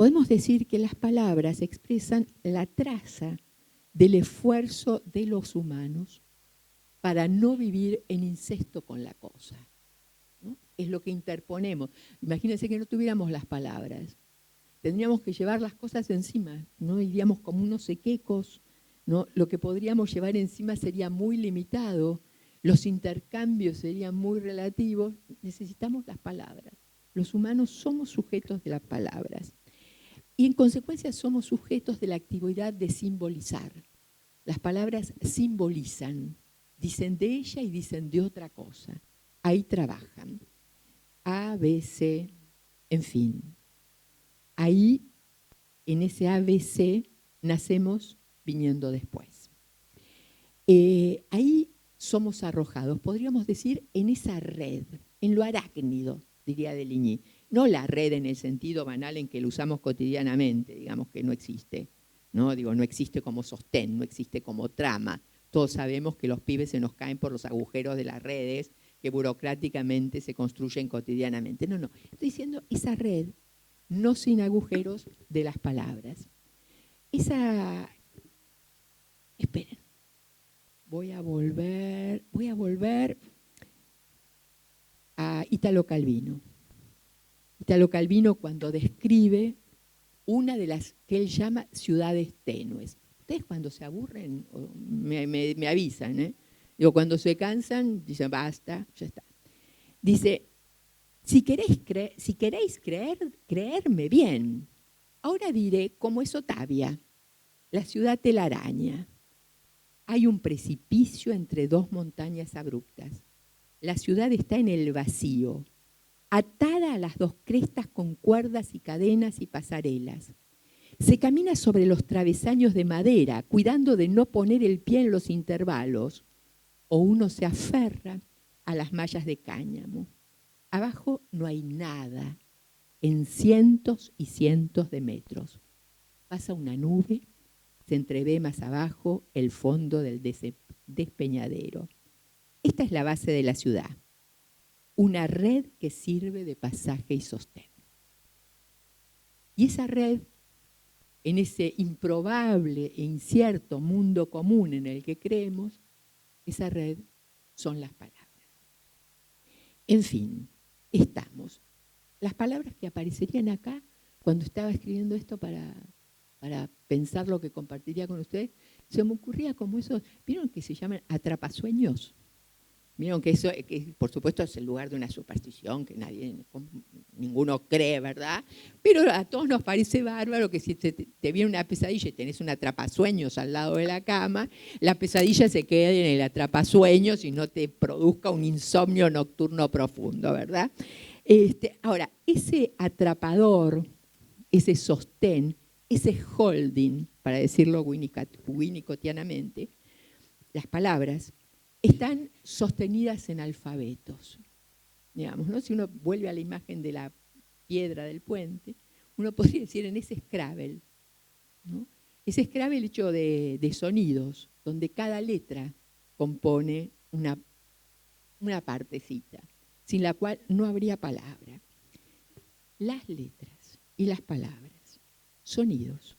podemos decir que las palabras expresan la traza del esfuerzo de los humanos para no vivir en incesto con la cosa, ¿no? Es lo que interponemos. Imagínense que no tuviéramos las palabras. Tendríamos que llevar las cosas encima, ¿no? Iríamos como unos sequecos, ¿no? Lo que podríamos llevar encima sería muy limitado, los intercambios serían muy relativos. Necesitamos las palabras. Los humanos somos sujetos de las palabras. Y en consecuencia somos sujetos de la actividad de simbolizar. Las palabras simbolizan, dicen de ella y dicen de otra cosa. Ahí trabajan. A, B, C, en fin. Ahí, en ese ABC, nacemos viniendo después. Ahí somos arrojados, podríamos decir, en esa red, en lo arácnido, diría Deligny. No la red en el sentido banal en que lo usamos cotidianamente, digamos que no existe, ¿no? Digo, no existe como sostén, no existe como trama. Todos sabemos que los pibes se nos caen por los agujeros de las redes que burocráticamente se construyen cotidianamente. No, estoy diciendo esa red, no sin agujeros, de las palabras. Esperen, voy a volver a Italo Calvino. Italo Calvino, cuando describe una de las que él llama ciudades tenues. Ustedes cuando se aburren me avisan, ¿eh? Digo, cuando se cansan, dicen basta, ya está. Dice, si queréis creerme bien, ahora diré cómo es Otavia, la ciudad telaraña. Hay un precipicio entre dos montañas abruptas. La ciudad está en el vacío, atada a las dos crestas con cuerdas y cadenas y pasarelas. Se camina sobre los travesaños de madera, cuidando de no poner el pie en los intervalos, o uno se aferra a las mallas de cáñamo. Abajo no hay nada, en cientos y cientos de metros. Pasa una nube, se entrevé más abajo el fondo del despeñadero. Esta es la base de la ciudad, una red que sirve de pasaje y sostén. Y esa red, en ese improbable e incierto mundo común en el que creemos, esa red son las palabras. En fin, estamos. Las palabras que aparecerían acá cuando estaba escribiendo esto para pensar lo que compartiría con ustedes, se me ocurría como eso, ¿vieron que se llaman atrapasueños? Vieron que eso, que por supuesto es el lugar de una superstición que ninguno cree, ¿verdad? Pero a todos nos parece bárbaro que si te viene una pesadilla y tenés un atrapasueños al lado de la cama, la pesadilla se quede en el atrapasueños y no te produzca un insomnio nocturno profundo, ¿verdad? Ahora, ese atrapador, ese sostén, ese holding, para decirlo winnicottianamente, las palabras están sostenidas en alfabetos. Digamos, ¿no? Si uno vuelve a la imagen de la piedra del puente, uno podría decir en ese Scrabble, ¿no? Ese Scrabble hecho de sonidos, donde cada letra compone una partecita, sin la cual no habría palabra. Las letras y las palabras, sonidos,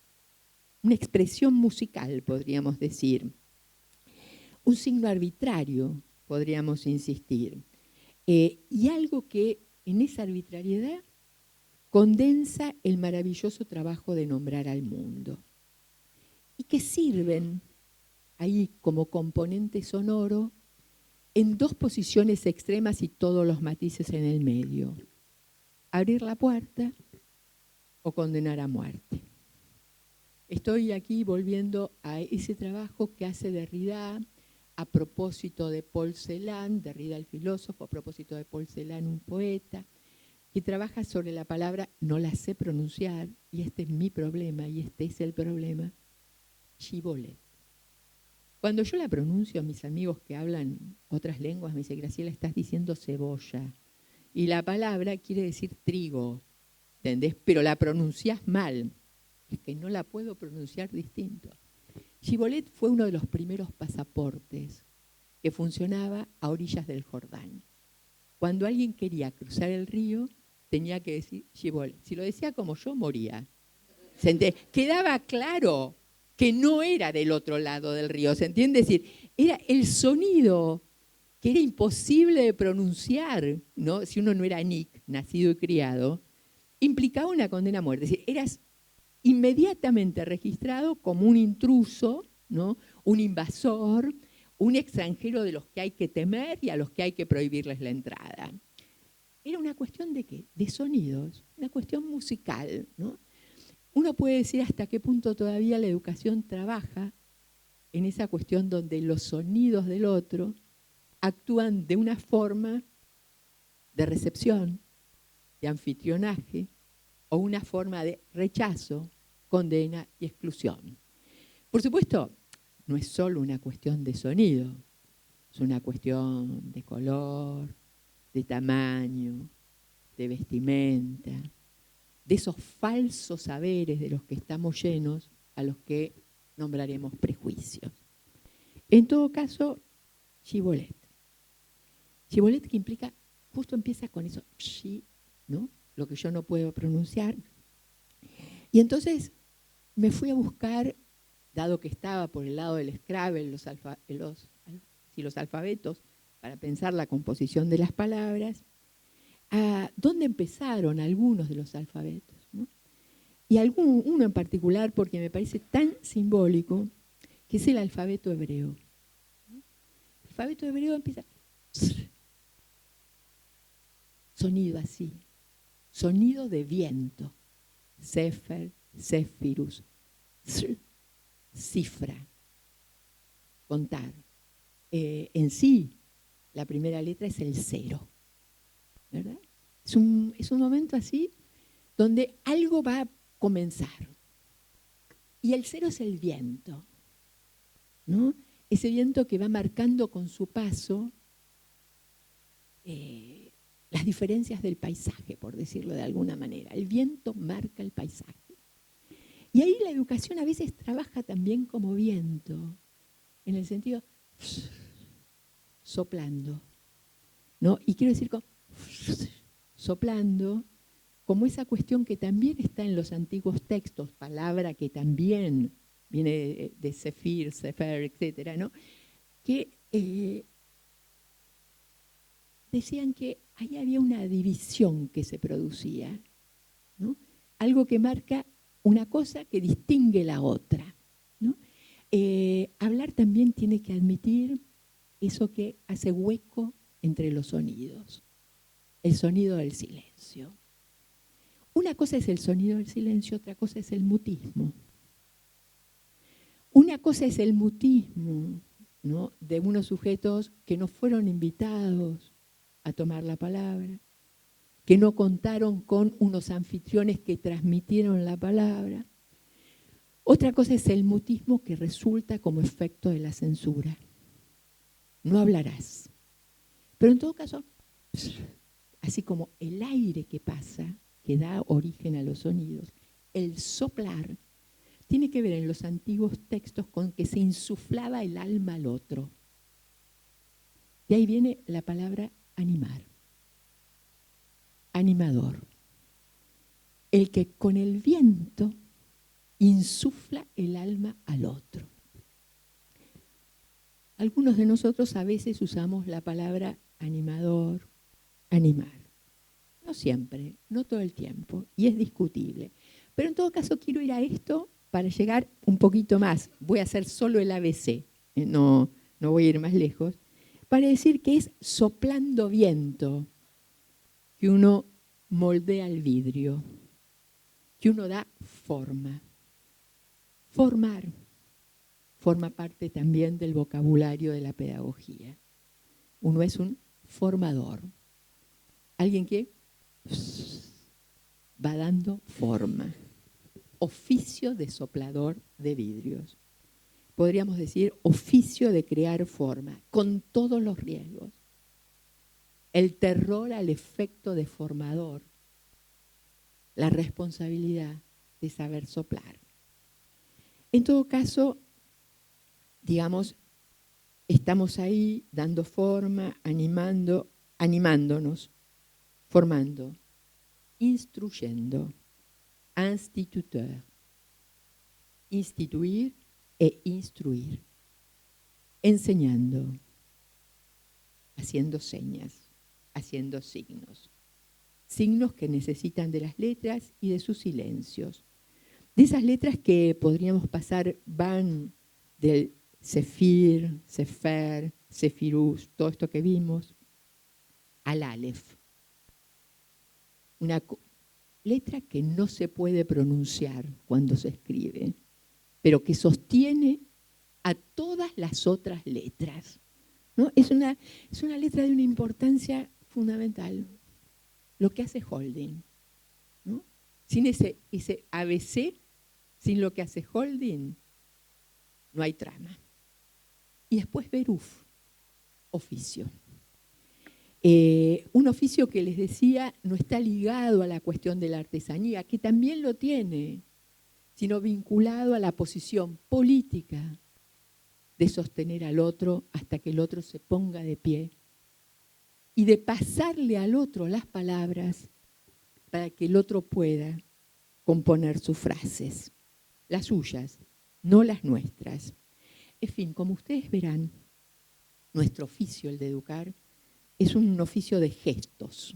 una expresión musical, podríamos decir, un signo arbitrario, podríamos insistir, y algo que en esa arbitrariedad condensa el maravilloso trabajo de nombrar al mundo, y que sirven ahí como componente sonoro en dos posiciones extremas y todos los matices en el medio: abrir la puerta o condenar a muerte. Estoy aquí volviendo a ese trabajo que hace Derrida a propósito de Paul Celan, Derrida el filósofo, a propósito de Paul Celan, un poeta, que trabaja sobre la palabra, no la sé pronunciar, y este es mi problema, y este es el problema, shibboleth. Cuando yo la pronuncio, a mis amigos que hablan otras lenguas me dicen, Graciela, estás diciendo cebolla. Y la palabra quiere decir trigo, ¿entendés? Pero la pronunciás mal. Es que no la puedo pronunciar distinto. Shibboleth fue uno de los primeros pasaportes que funcionaba a orillas del Jordán. Cuando alguien quería cruzar el río, tenía que decir Shibboleth. Si lo decía como yo, moría. Quedaba claro que no era del otro lado del río, ¿se entiende? Es decir, era el sonido que era imposible de pronunciar, ¿no? Si uno no era Nick, nacido y criado, implicaba una condena a muerte. Es decir, eras inmediatamente registrado como un intruso, ¿no? Un invasor, un extranjero de los que hay que temer y a los que hay que prohibirles la entrada. Era una cuestión de ¿qué? De sonidos, una cuestión musical, ¿no? Uno puede decir hasta qué punto todavía la educación trabaja en esa cuestión donde los sonidos del otro actúan de una forma de recepción, de anfitrionaje, o una forma de rechazo, condena y exclusión. Por supuesto, no es solo una cuestión de sonido, es una cuestión de color, de tamaño, de vestimenta, de esos falsos saberes de los que estamos llenos, a los que nombraremos prejuicios. En todo caso, Shibboleth. Shibboleth que implica, justo empieza con eso, shi, ¿no? Lo que yo no puedo pronunciar. Y entonces me fui a buscar, dado que estaba por el lado del Scrabble, los alfabetos, para pensar la composición de las palabras, a dónde empezaron algunos de los alfabetos, ¿no? Y uno en particular, porque me parece tan simbólico, que es el alfabeto hebreo. El alfabeto hebreo empieza, sonido así, sonido de viento, Sefer, Sefirus, cifra, contar. En sí, la primera letra es el 0, ¿verdad? Es un momento así donde algo va a comenzar. Y el 0 es el viento, ¿no? Ese viento que va marcando con su paso las diferencias del paisaje, por decirlo de alguna manera. El viento marca el paisaje. Y ahí la educación a veces trabaja también como viento, en el sentido soplando, ¿no? Y quiero decir soplando, como esa cuestión que también está en los antiguos textos, palabra que también viene de Sefer, etcétera, ¿no? Que decían que ahí había una división que se producía, ¿no? Algo que marca una cosa que distingue la otra, ¿no? Hablar también tiene que admitir eso que hace hueco entre los sonidos, el sonido del silencio. Una cosa es el sonido del silencio, otra cosa es el mutismo. Una cosa es el mutismo, ¿no? De unos sujetos que no fueron invitados a tomar la palabra, que no contaron con unos anfitriones que transmitieron la palabra. Otra cosa es el mutismo que resulta como efecto de la censura. No hablarás. Pero en todo caso, así como el aire que pasa, que da origen a los sonidos, el soplar, tiene que ver en los antiguos textos con que se insuflaba el alma al otro. De ahí viene la palabra animar. Animador. El que con el viento insufla el alma al otro. Algunos de nosotros a veces usamos la palabra animador, animar. No siempre, no todo el tiempo, y es discutible. Pero en todo caso quiero ir a esto para llegar un poquito más. Voy a hacer solo el ABC, no voy a ir más lejos, para decir que es soplando viento que uno moldea el vidrio, que uno da forma. Formar forma parte también del vocabulario de la pedagogía. Uno es un formador, alguien que va dando forma, oficio de soplador de vidrios. Podríamos decir oficio de crear forma, con todos los riesgos. El terror al efecto deformador, la responsabilidad de saber soplar. En todo caso, digamos, estamos ahí dando forma, animándonos, formando, instruyendo, instituteur, instituir e instruir, enseñando, haciendo señas, haciendo signos. Signos que necesitan de las letras y de sus silencios. De esas letras que podríamos pasar, van del Sefir, Sefer, Sefirus, todo esto que vimos, al Aleph. Una letra que no se puede pronunciar cuando se escribe, pero que sostiene a todas las otras letras, ¿no? Es una letra de una importancia fundamental. Lo que hace Holding, ¿no? Sin ese ABC, sin lo que hace Holding, no hay trama. Y después Beruf, oficio. Un oficio que les decía no está ligado a la cuestión de la artesanía, que también lo tiene, sino vinculado a la posición política de sostener al otro hasta que el otro se ponga de pie y de pasarle al otro las palabras para que el otro pueda componer sus frases, las suyas, no las nuestras. En fin, como ustedes verán, nuestro oficio, el de educar, es un oficio de gestos,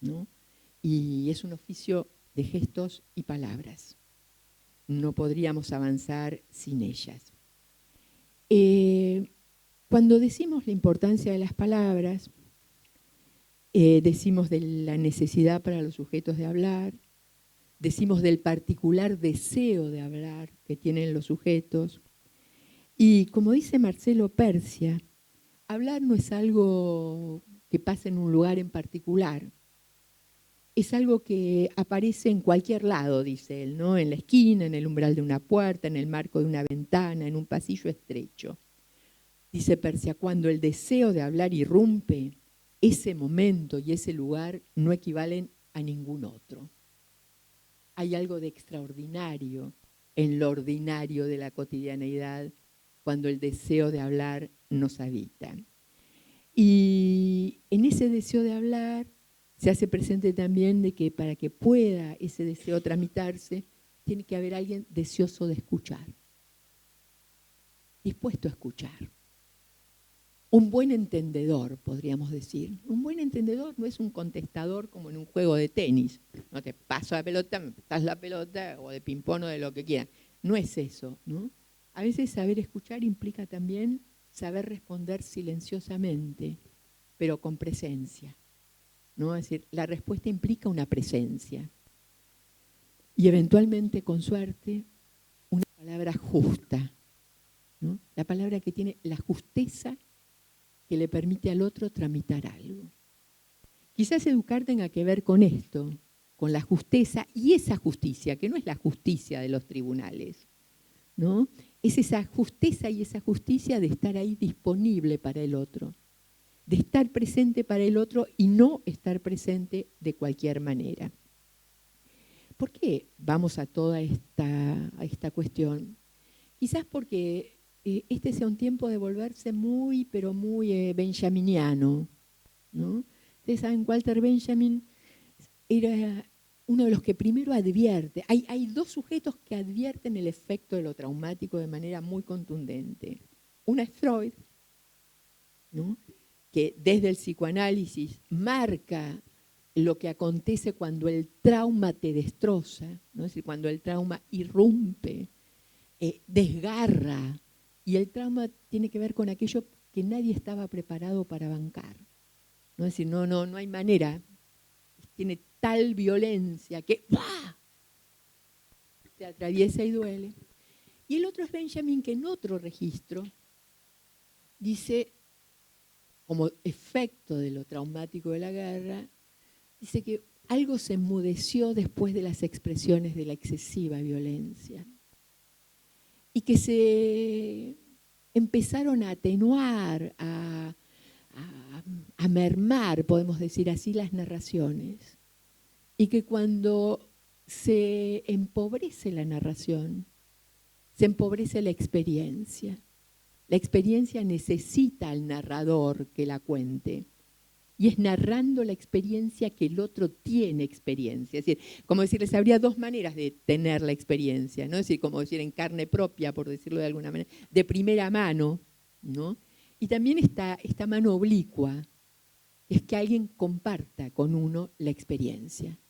¿no? Y es un oficio de gestos y palabras. No podríamos avanzar sin ellas. Cuando decimos la importancia de las palabras, decimos de la necesidad para los sujetos de hablar, decimos del particular deseo de hablar que tienen los sujetos. Y como dice Marcelo Persia, hablar no es algo que pasa en un lugar en particular, es algo que aparece en cualquier lado, dice él, ¿no? En la esquina, en el umbral de una puerta, en el marco de una ventana, en un pasillo estrecho. Dice Persia, cuando el deseo de hablar irrumpe, ese momento y ese lugar no equivalen a ningún otro. Hay algo de extraordinario en lo ordinario de la cotidianeidad cuando el deseo de hablar nos habita. Y en ese deseo de hablar se hace presente también de que para que pueda ese deseo tramitarse, tiene que haber alguien deseoso de escuchar, dispuesto a escuchar. Un buen entendedor, podríamos decir. Un buen entendedor no es un contestador como en un juego de tenis. No te paso la pelota, me pasas la pelota, o de ping-pong o de lo que quieran. No es eso, ¿no? A veces saber escuchar implica también saber responder silenciosamente, pero con presencia, ¿no? Es decir, la respuesta implica una presencia. Y eventualmente, con suerte, una palabra justa, ¿no? La palabra que tiene la justeza que le permite al otro tramitar algo. Quizás educar tenga que ver con esto, con la justeza y esa justicia, que no es la justicia de los tribunales, ¿no? Es esa justeza y esa justicia de estar ahí disponible para el otro, de estar presente para el otro y no estar presente de cualquier manera. ¿Por qué vamos a toda esta cuestión? Quizás porque este sea un tiempo de volverse muy, pero muy benjaminiano, ¿no? Ustedes saben, Walter Benjamin era uno de los que primero advierte. Hay dos sujetos que advierten el efecto de lo traumático de manera muy contundente. Una es Freud, ¿no? Que desde el psicoanálisis marca lo que acontece cuando el trauma te destroza, ¿no? Es decir, cuando el trauma irrumpe, desgarra, y el trauma tiene que ver con aquello que nadie estaba preparado para bancar, ¿no? Es decir, no hay manera, tiene tal violencia que ¡bah!, te atraviesa y duele. Y el otro es Benjamin, que en otro registro dice, como efecto de lo traumático de la guerra, dice que algo se enmudeció después de las expresiones de la excesiva violencia y que se empezaron a atenuar, a mermar, podemos decir así, las narraciones. Y que cuando se empobrece la narración, se empobrece la experiencia. La experiencia necesita al narrador que la cuente. y es narrando la experiencia que el otro tiene experiencia. Es decir, como decirles, habría dos maneras de tener la experiencia, ¿no? Es decir, como decir en carne propia, por decirlo de alguna manera, de primera mano, ¿no? Y también esta mano oblicua, es que alguien comparta con uno la experiencia.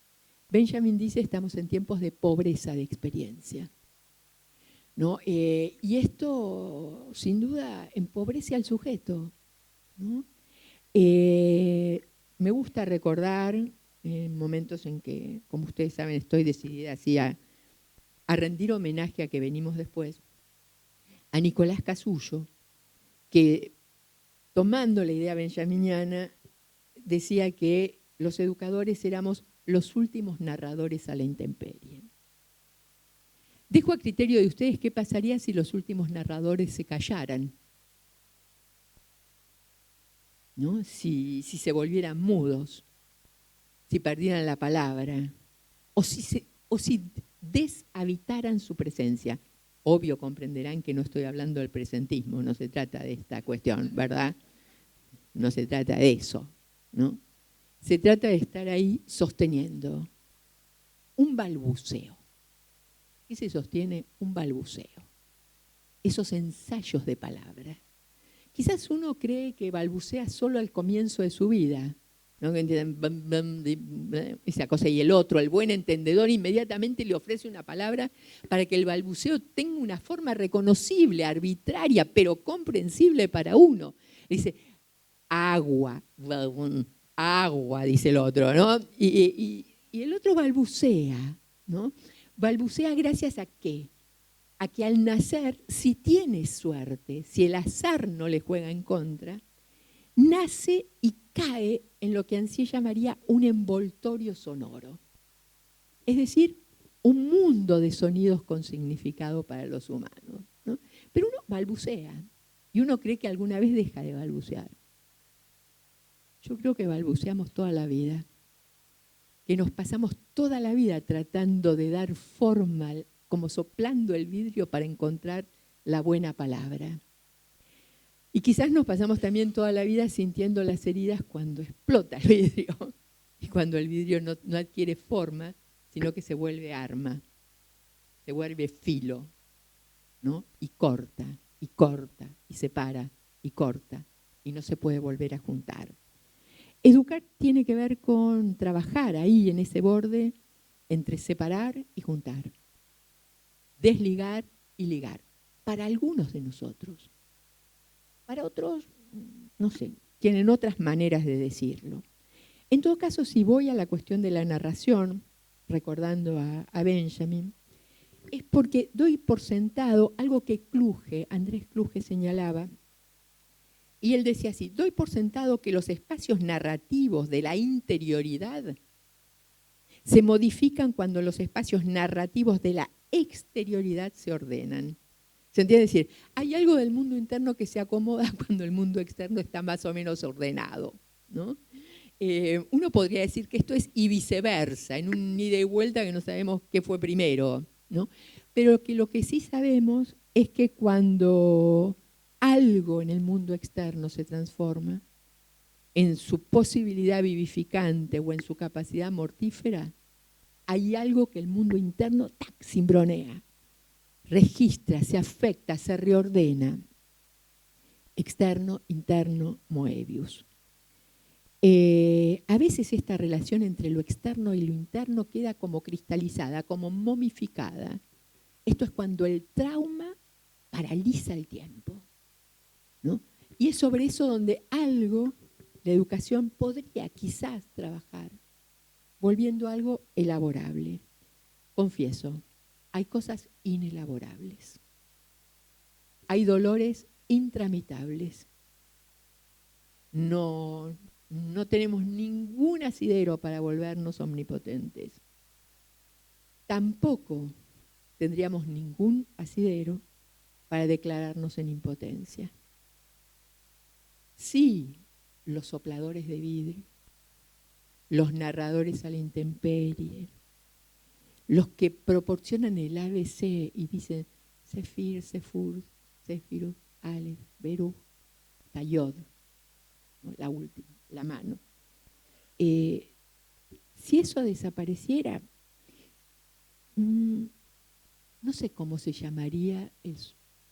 Benjamin dice, estamos en tiempos de pobreza de experiencia, ¿no? Y esto, sin duda, empobrece al sujeto, ¿no? Me gusta recordar en momentos en que, como ustedes saben, estoy decidida así a rendir homenaje a que venimos después, a Nicolás Casullo, que tomando la idea benjaminiana, decía que los educadores éramos los últimos narradores a la intemperie. Dejo a criterio de ustedes qué pasaría si los últimos narradores se callaran, ¿no? Si se volvieran mudos, si perdieran la palabra, o si deshabitaran su presencia. Obvio comprenderán que no estoy hablando del presentismo, no se trata de esta cuestión, ¿verdad? No se trata de eso, ¿no? Se trata de estar ahí sosteniendo un balbuceo. ¿Qué se sostiene? Un balbuceo. Esos ensayos de palabras. Quizás uno cree que balbucea solo al comienzo de su vida, ¿no? Esa cosa, y el otro, el buen entendedor, inmediatamente le ofrece una palabra para que el balbuceo tenga una forma reconocible, arbitraria, pero comprensible para uno. Dice, agua, agua, dice el otro, ¿no? Y el otro balbucea, ¿no? Balbucea gracias a qué? A que al nacer, si tiene suerte, si el azar no le juega en contra, nace y cae en lo que Ansí llamaría un envoltorio sonoro. Es decir, un mundo de sonidos con significado para los humanos, ¿no? Pero uno balbucea y uno cree que alguna vez deja de balbucear. Yo creo que balbuceamos toda la vida, que nos pasamos toda la vida tratando de dar forma, como soplando el vidrio para encontrar la buena palabra. Y quizás nos pasamos también toda la vida sintiendo las heridas cuando explota el vidrio y cuando el vidrio no adquiere forma, sino que se vuelve arma, se vuelve filo, ¿no? Y corta, y separa, y corta, y no se puede volver a juntar. Educar tiene que ver con trabajar ahí en ese borde entre separar y juntar, desligar y ligar, para algunos de nosotros. Para otros, no sé, tienen otras maneras de decirlo. En todo caso, si voy a la cuestión de la narración, recordando a Benjamin, es porque doy por sentado algo que Andrés Kluge señalaba, y él decía así, doy por sentado que los espacios narrativos de la interioridad se modifican cuando los espacios narrativos de la exterioridad se ordenan. ¿Se entiende? Es decir, hay algo del mundo interno que se acomoda cuando el mundo externo está más o menos ordenado, ¿no? Uno podría decir que esto es y viceversa, en un ida y vuelta que no sabemos qué fue primero, ¿no? Pero que lo que sí sabemos es que cuando algo en el mundo externo se transforma, en su posibilidad vivificante o en su capacidad mortífera, hay algo que el mundo interno cimbronea, registra, se afecta, se reordena. Externo, interno, Moebius. A veces esta relación entre lo externo y lo interno queda como cristalizada, como momificada. Esto es cuando el trauma paraliza el tiempo, ¿no? Y es sobre eso donde algo, la educación podría quizás trabajar, volviendo a algo elaborable. Confieso, hay cosas inelaborables. Hay dolores intramitables. No tenemos ningún asidero para volvernos omnipotentes. Tampoco tendríamos ningún asidero para declararnos en impotencia. Sí, los sopladores de vidrio, los narradores a la intemperie, los que proporcionan el ABC y dicen Sefir, Sefur, Sefirut, Aleph, Beruj, Tayod, ¿no? La última, la mano. si eso desapareciera, no sé cómo se llamaría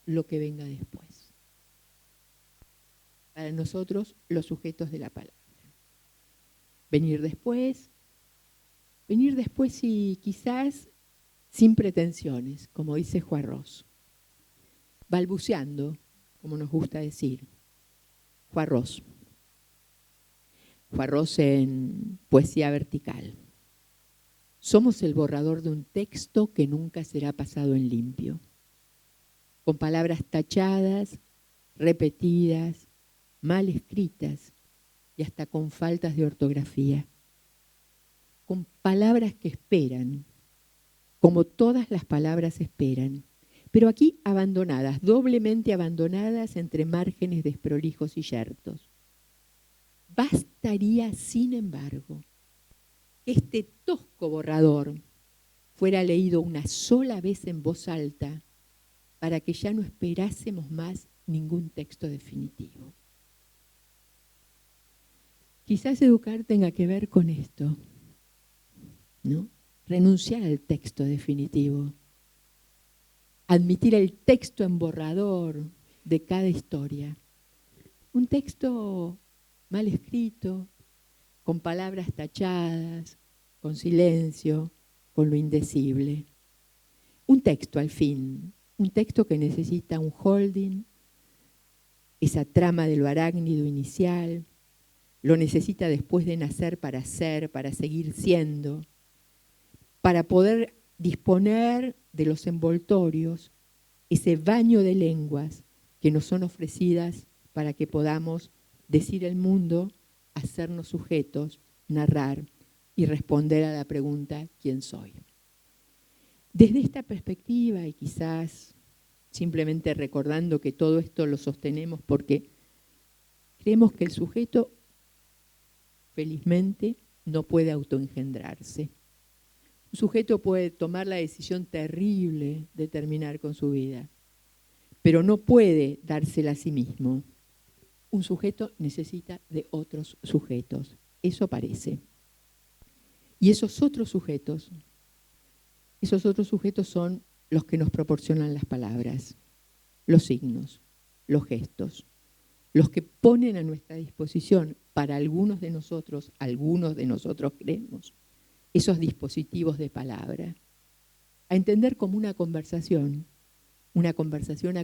lo que venga después. Para nosotros, los sujetos de la palabra. Venir después y quizás sin pretensiones, como dice Juarros. Balbuceando, como nos gusta decir. Juarros. Juarros en Poesía Vertical. Somos el borrador de un texto que nunca será pasado en limpio, con palabras tachadas, repetidas, mal escritas y hasta con faltas de ortografía, con palabras que esperan, como todas las palabras esperan, pero aquí abandonadas, doblemente abandonadas entre márgenes desprolijos y yertos. Bastaría, sin embargo, que este tosco borrador fuera leído una sola vez en voz alta para que ya no esperásemos más ningún texto definitivo. Quizás educar tenga que ver con esto, ¿no? Renunciar al texto definitivo, admitir el texto en borrador de cada historia. Un texto mal escrito, con palabras tachadas, con silencio, con lo indecible. Un texto, al fin, un texto que necesita un holding, esa trama de lo arácnido inicial, lo necesita después de nacer para ser, para seguir siendo, para poder disponer de los envoltorios, ese baño de lenguas que nos son ofrecidas para que podamos decir el mundo, hacernos sujetos, narrar y responder a la pregunta ¿quién soy? Desde esta perspectiva, y quizás simplemente recordando que todo esto lo sostenemos porque creemos que el sujeto, felizmente, no puede autoengendrarse. Un sujeto puede tomar la decisión terrible de terminar con su vida, pero no puede dársela a sí mismo. Un sujeto necesita de otros sujetos, eso parece. Y esos otros sujetos son los que nos proporcionan las palabras, los signos, los gestos, los que ponen a nuestra disposición para algunos de nosotros creemos, esos dispositivos de palabra, a entender como una conversación a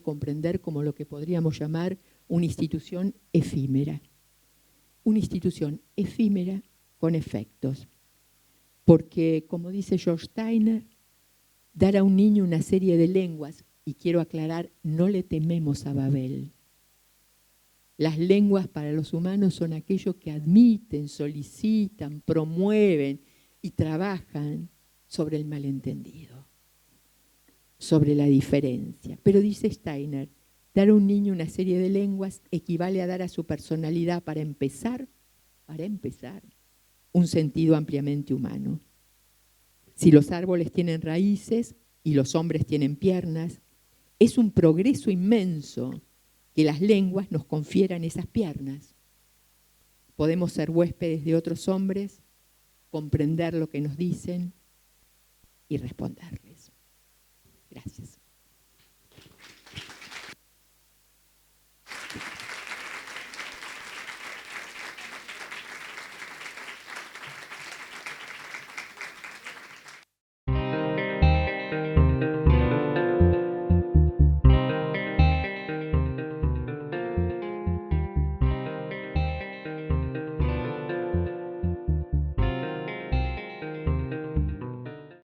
comprender como lo que podríamos llamar una institución efímera con efectos. Porque, como dice George Steiner, dar a un niño una serie de lenguas, y quiero aclarar, no le tememos a Babel. Las lenguas para los humanos son aquello que admiten, solicitan, promueven y trabajan sobre el malentendido, sobre la diferencia. Pero dice Steiner, dar a un niño una serie de lenguas equivale a dar a su personalidad, para empezar, un sentido ampliamente humano. Si los árboles tienen raíces y los hombres tienen piernas, es un progreso inmenso que las lenguas nos confieran esas piernas. Podemos ser huéspedes de otros hombres, comprender lo que nos dicen y responderles. Gracias.